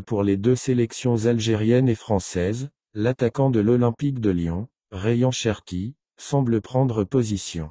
pour les deux sélections algériennes et françaises, l'attaquant de l'Olympique de Lyon, Rayan Cherki, semble prendre position.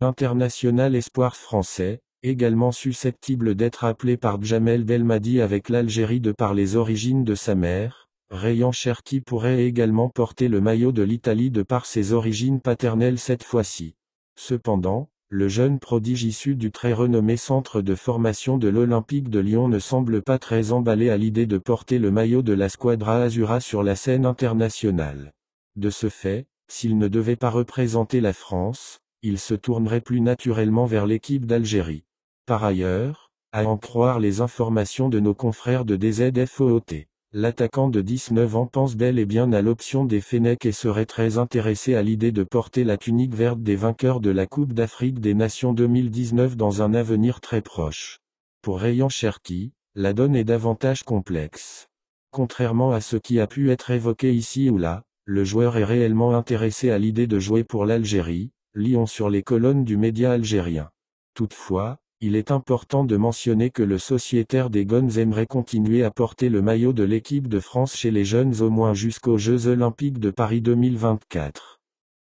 International espoir français, également susceptible d'être appelé par Djamel Belmadi avec l'Algérie de par les origines de sa mère, Rayan Cherki pourrait également porter le maillot de l'Italie de par ses origines paternelles cette fois-ci. Cependant, le jeune prodige issu du très renommé centre de formation de l'Olympique de Lyon ne semble pas très emballé à l'idée de porter le maillot de la Squadra Azzurra sur la scène internationale. De ce fait, s'il ne devait pas représenter la France, il se tournerait plus naturellement vers l'équipe d'Algérie. Par ailleurs, à en croire les informations de nos confrères de DZFOOT, l'attaquant de 19 ans pense bel et bien à l'option des Fennecs et serait très intéressé à l'idée de porter la tunique verte des vainqueurs de la Coupe d'Afrique des Nations 2019 dans un avenir très proche. Pour Rayan Cherki, la donne est davantage complexe. Contrairement à ce qui a pu être évoqué ici ou là, le joueur est réellement intéressé à l'idée de jouer pour l'Algérie, lit-on sur les colonnes du média algérien. Toutefois, il est important de mentionner que le sociétaire des Gones aimerait continuer à porter le maillot de l'équipe de France chez les jeunes au moins jusqu'aux Jeux Olympiques de Paris 2024.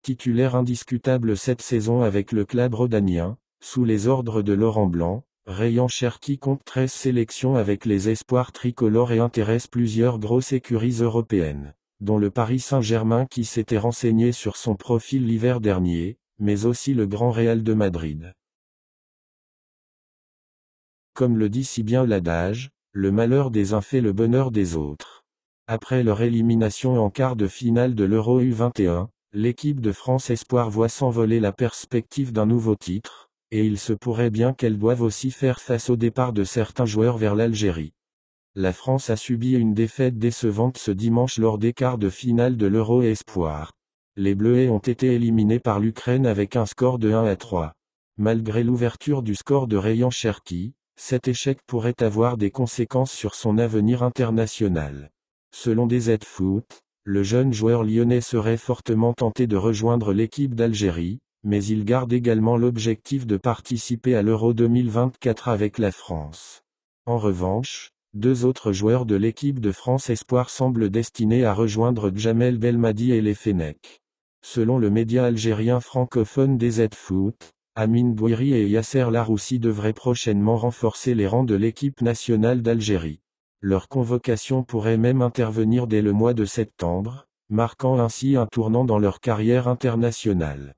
Titulaire indiscutable cette saison avec le club rhodanien, sous les ordres de Laurent Blanc, Rayan Cherki compte 13 sélections avec les espoirs tricolores et intéresse plusieurs grosses écuries européennes, dont le Paris Saint-Germain qui s'était renseigné sur son profil l'hiver dernier, mais aussi le Grand Real de Madrid. Comme le dit si bien l'adage, le malheur des uns fait le bonheur des autres. Après leur élimination en quart de finale de l'Euro U21, l'équipe de France Espoir voit s'envoler la perspective d'un nouveau titre, et il se pourrait bien qu'elle doive aussi faire face au départ de certains joueurs vers l'Algérie. La France a subi une défaite décevante ce dimanche lors des quarts de finale de l'Euro Espoir. Les Bleuets ont été éliminés par l'Ukraine avec un score de 1-3. Malgré l'ouverture du score de Rayan Cherki, cet échec pourrait avoir des conséquences sur son avenir international. Selon DZFoot, le jeune joueur lyonnais serait fortement tenté de rejoindre l'équipe d'Algérie, mais il garde également l'objectif de participer à l'Euro 2024 avec la France. En revanche, deux autres joueurs de l'équipe de France Espoir semblent destinés à rejoindre Djamel Belmadi et les Fennecs. Selon le média algérien francophone DZFoot, Amine Bouiri et Yasser Laroussi devraient prochainement renforcer les rangs de l'équipe nationale d'Algérie. Leur convocation pourrait même intervenir dès le mois de septembre, marquant ainsi un tournant dans leur carrière internationale.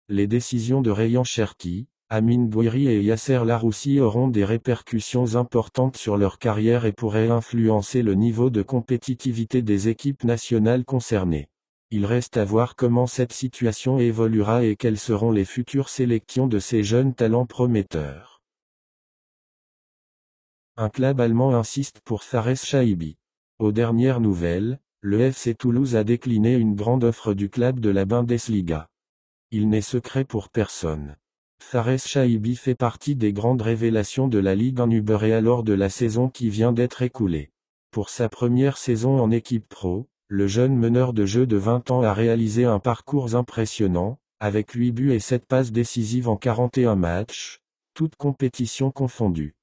Les décisions de Rayan Cherki, Amine Bouiri et Yasser Laroussi auront des répercussions importantes sur leur carrière et pourraient influencer le niveau de compétitivité des équipes nationales concernées. Il reste à voir comment cette situation évoluera et quelles seront les futures sélections de ces jeunes talents prometteurs. Un club allemand insiste pour Fares Chaibi. Aux dernières nouvelles, le FC Toulouse a décliné une grande offre du club de la Bundesliga. Il n'est secret pour personne. Fares Chaibi fait partie des grandes révélations de la Ligue 1 uberéa lors de la saison qui vient d'être écoulée. Pour sa première saison en équipe pro, le jeune meneur de jeu de 20 ans a réalisé un parcours impressionnant, avec 8 buts et 7 passes décisives en 41 matchs, toutes compétitions confondues.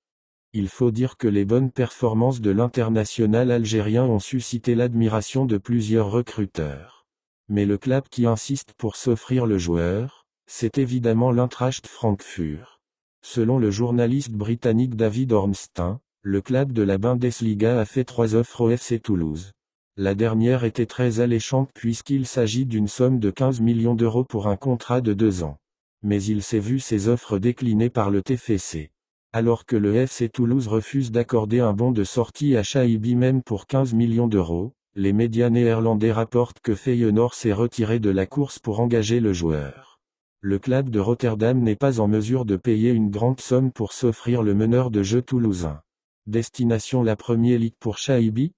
Il faut dire que les bonnes performances de l'international algérien ont suscité l'admiration de plusieurs recruteurs. Mais le club qui insiste pour s'offrir le joueur, c'est évidemment l'Eintracht Francfort. Selon le journaliste britannique David Ornstein, le club de la Bundesliga a fait 3 offres au FC Toulouse. La dernière était très alléchante puisqu'il s'agit d'une somme de 15 millions d'euros pour un contrat de 2 ans. Mais il s'est vu ses offres déclinées par le TFC. Alors que le FC Toulouse refuse d'accorder un bon de sortie à Chaibi même pour 15 millions d'euros, les médias néerlandais rapportent que Feyenoord s'est retiré de la course pour engager le joueur. Le club de Rotterdam n'est pas en mesure de payer une grande somme pour s'offrir le meneur de jeu toulousain. Destination la Premier League pour Chaibi ?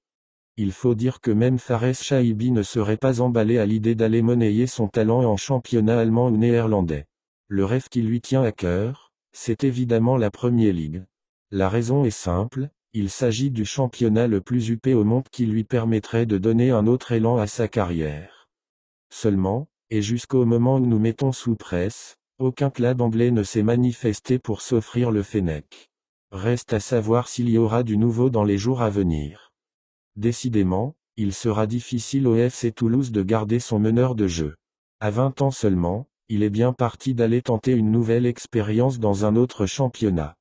Il faut dire que même Fares Chaibi ne serait pas emballé à l'idée d'aller monnayer son talent en championnat allemand ou néerlandais. Le rêve qui lui tient à cœur, c'est évidemment la Premier League. La raison est simple, il s'agit du championnat le plus huppé au monde qui lui permettrait de donner un autre élan à sa carrière. Seulement, et jusqu'au moment où nous mettons sous presse, aucun club anglais ne s'est manifesté pour s'offrir le Fennec. Reste à savoir s'il y aura du nouveau dans les jours à venir. Décidément, il sera difficile au FC Toulouse de garder son meneur de jeu. À 20 ans seulement, il est bien parti d'aller tenter une nouvelle expérience dans un autre championnat.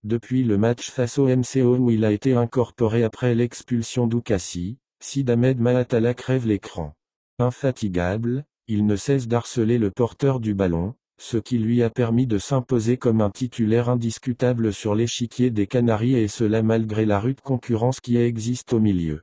Depuis le match face au MCO où il a été incorporé après l'expulsion d'Oukassi, Sid Ahmed Mahatala crève l'écran. Infatigable, il ne cesse d'harceler le porteur du ballon, ce qui lui a permis de s'imposer comme un titulaire indiscutable sur l'échiquier des Canaries et cela malgré la rude concurrence qui existe au milieu.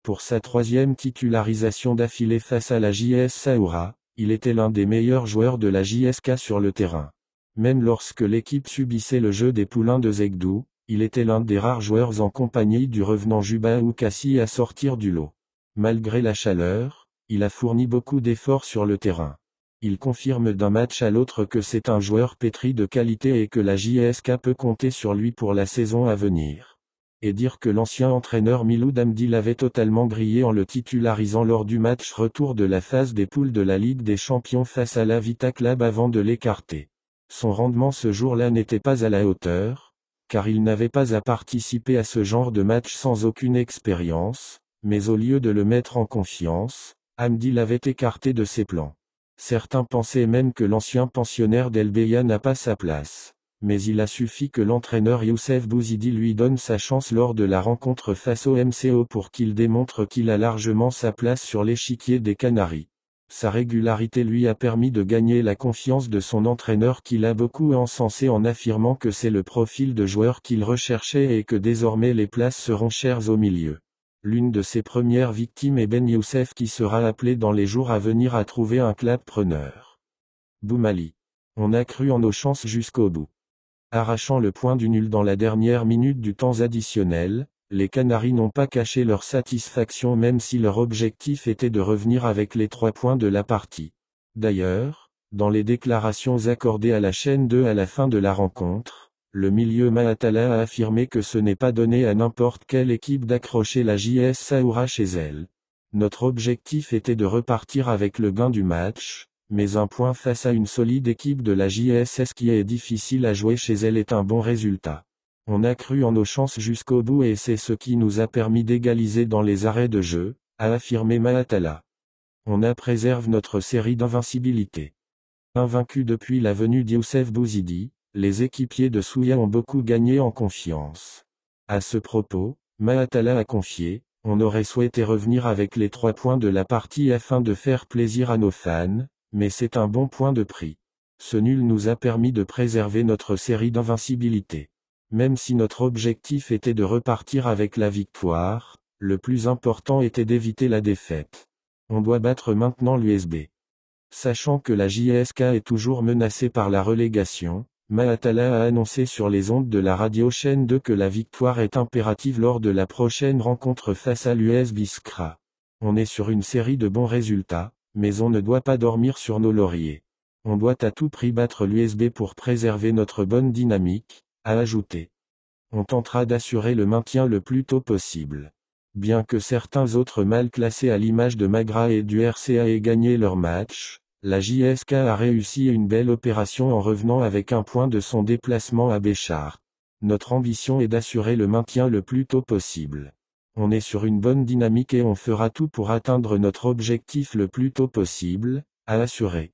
Pour sa troisième titularisation d'affilée face à la JS Saoura, il était l'un des meilleurs joueurs de la JSK sur le terrain. Même lorsque l'équipe subissait le jeu des poulains de Zegdou, il était l'un des rares joueurs en compagnie du revenant Juba Oukassi à sortir du lot. Malgré la chaleur, il a fourni beaucoup d'efforts sur le terrain. Il confirme d'un match à l'autre que c'est un joueur pétri de qualité et que la JSK peut compter sur lui pour la saison à venir. Et dire que l'ancien entraîneur Miloud Hamdi l'avait totalement grillé en le titularisant lors du match retour de la phase des poules de la Ligue des Champions face à la Vita Club avant de l'écarter. Son rendement ce jour-là n'était pas à la hauteur, car il n'avait pas à participer à ce genre de match sans aucune expérience, mais au lieu de le mettre en confiance, Hamdi l'avait écarté de ses plans. Certains pensaient même que l'ancien pensionnaire d'El-Beya n'a pas sa place. Mais il a suffi que l'entraîneur Youssef Bouzidi lui donne sa chance lors de la rencontre face au MCO pour qu'il démontre qu'il a largement sa place sur l'échiquier des Canaries. Sa régularité lui a permis de gagner la confiance de son entraîneur qui l'a beaucoup encensé en affirmant que c'est le profil de joueur qu'il recherchait et que désormais les places seront chères au milieu. L'une de ses premières victimes est Ben Youssef qui sera appelé dans les jours à venir à trouver un club preneur. Boumali. On a cru en nos chances jusqu'au bout. Arrachant le point du nul dans la dernière minute du temps additionnel, les Canaries n'ont pas caché leur satisfaction même si leur objectif était de revenir avec les 3 points de la partie. D'ailleurs, dans les déclarations accordées à la chaîne 2 à la fin de la rencontre, le milieu Mahatala a affirmé que ce n'est pas donné à n'importe quelle équipe d'accrocher la JS Saoura chez elle. Notre objectif était de repartir avec le gain du match. Mais un point face à une solide équipe de la JSS qui est difficile à jouer chez elle est un bon résultat. On a cru en nos chances jusqu'au bout et c'est ce qui nous a permis d'égaliser dans les arrêts de jeu, a affirmé Mahatala. On a préservé notre série d'invincibilité. Invaincus depuis la venue d'Youssef Bouzidi, les équipiers de Souya ont beaucoup gagné en confiance. À ce propos, Mahatala a confié, on aurait souhaité revenir avec les 3 points de la partie afin de faire plaisir à nos fans. Mais c'est un bon point de prix. Ce nul nous a permis de préserver notre série d'invincibilité. Même si notre objectif était de repartir avec la victoire, le plus important était d'éviter la défaite. On doit battre maintenant l'USB. Sachant que la JSK est toujours menacée par la relégation, Mahatala a annoncé sur les ondes de la radio chaîne 2 que la victoire est impérative lors de la prochaine rencontre face à l'US Biskra. On est sur une série de bons résultats. Mais on ne doit pas dormir sur nos lauriers. On doit à tout prix battre l'USB pour préserver notre bonne dynamique, a ajouté. On tentera d'assurer le maintien le plus tôt possible. Bien que certains autres mal classés à l'image de Magra et du RCA aient gagné leur match, la JSK a réussi une belle opération en revenant avec un point de son déplacement à Béchar. Notre ambition est d'assurer le maintien le plus tôt possible. On est sur une bonne dynamique et on fera tout pour atteindre notre objectif le plus tôt possible, a assuré.